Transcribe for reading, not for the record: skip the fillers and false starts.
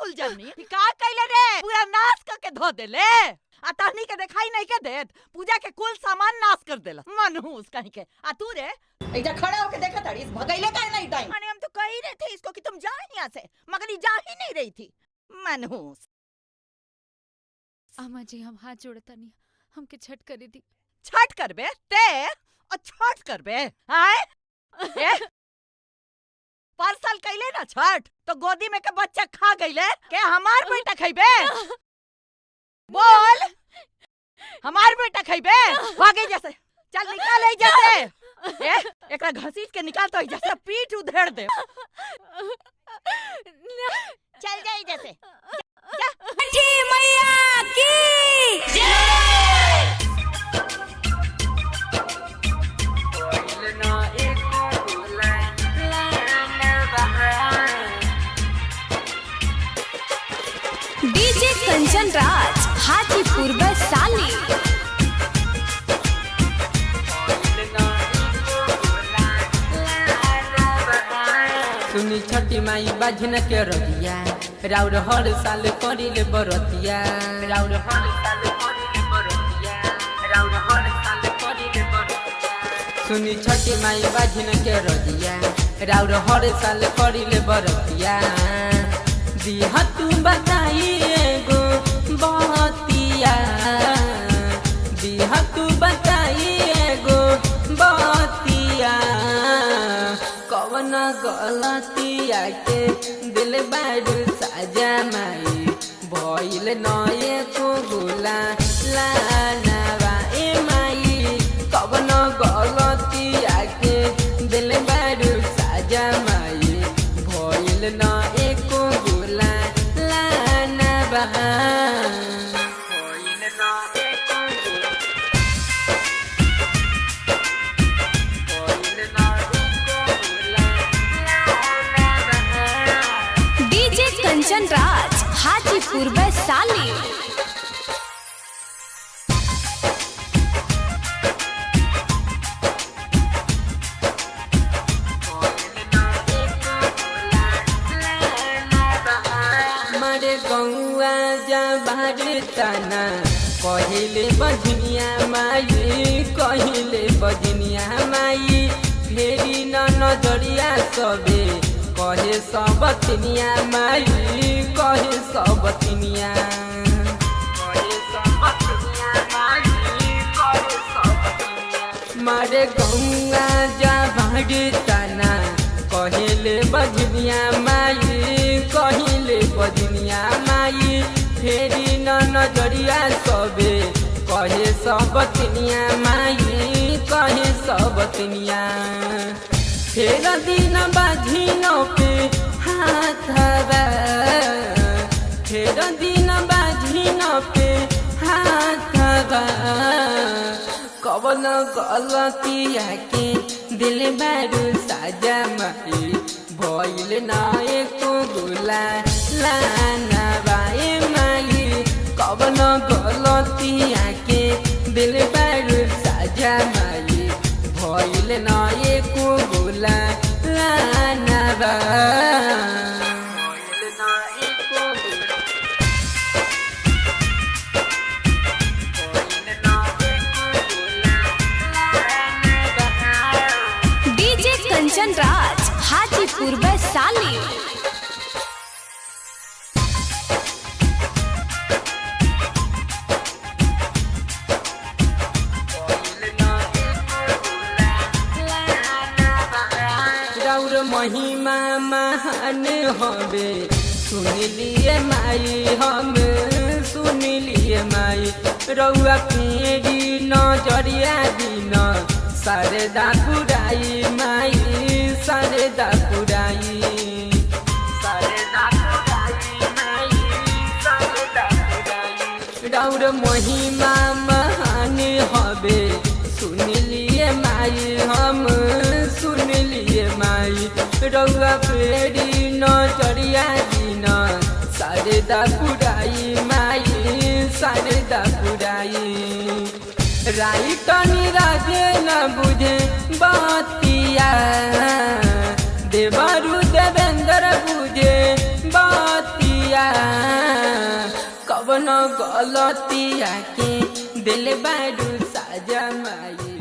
कुल जमनी का कइले रे पूरा नाश करके धो देले आ तहनी के दिखाई नहीं के देत पूजा के कुल सामान नाश कर देला मनहूस कहीं के आ तू रे इधर खड़ा होके देखा था इस भगैले का नहीं टाइम अरे हम तो कह ही रहे थे इसको कि तुम जाओ यहाँ से मगर ये जा ही नहीं रही थी मनहूस। अम्मा जी हम हाथ जोड़ता नहीं हमके छठ करे दी। छठ करबे ते और छठ करबे आए पार्सल कैले ना छठ तो गोदी में के बच्चा खा गईले के हमार बेटा खइबे बोल हमार बेटा खइबे भागे जैसे चल निकाल जैसे एकरा घसीट के निकाल तो जैसे पीठ उधेड़ दे चल जाई जैसे छठी मैया की जय। डीजे कंचन राज हाजीपुर वैशाली। सुनी छठी माई बाजन के रतिया राउर हर साल करिले बरतिया राउर हर साल करिले बरतिया राउर हर साल करिले बरतिया। सुनी छठी माई बाजन के रतिया राउर हर साल करिले बरतिया दिहा तू बताई एगो बतिया दिहा तू बताई एगो बतिया कवन गलतिया के दिल बारू साजा माई भइल नए को गुला लानवा ए माई कवन गलतिया के दिल बारू साजा माई भइल नए को गुला लानवा भइल नए को गुला डीजे कंचन राज हाजीपुर वैशाली। मारे गौआ जा तना कहिले बजनिया माई कहिले बजनिया माई फेरी न नजरिया सबे कहे सबतनिया माई कहे सबतनिया मारे गौआ जा तना कहिले बजनिया माई कहिले बजनिया माई फेरी न नजरिया सबे कहे सबतनिया माई कहे सबतनिया फेर दिन बाझिनो पे हाथ फेर दिन बाझिनो पे हाथ कवन गलतिया के दिल बारू साजा माई भइल नाए को गुला लानवा ए माई कवन गलतिया के दिल बारू साजा माई भइल नाए को गुला लानवा भइल नाए को गुला भइल नाए को गुला लानवा। डीजे कंचन राज हाजीपुर वैशाली। राउर महिमा महान हवे सुनलिए माई हम सुनलिए माई रउआ फेरी नजरिया दिन शारदा पुराई माई शारदा पुराई शारदा पुराई माई शारदा पुराई राउर महिमा महान हवे सुनलिए माई हम सुनलिए माई रउआ फेरी नजरिया दिन शारदा पुराई माई शारदा पुराई राइटनी राजे न बुझे बतिया देवरु देवेंद्र बुझे बतिया कौनो गलतिया के दिल बारू साजा माई।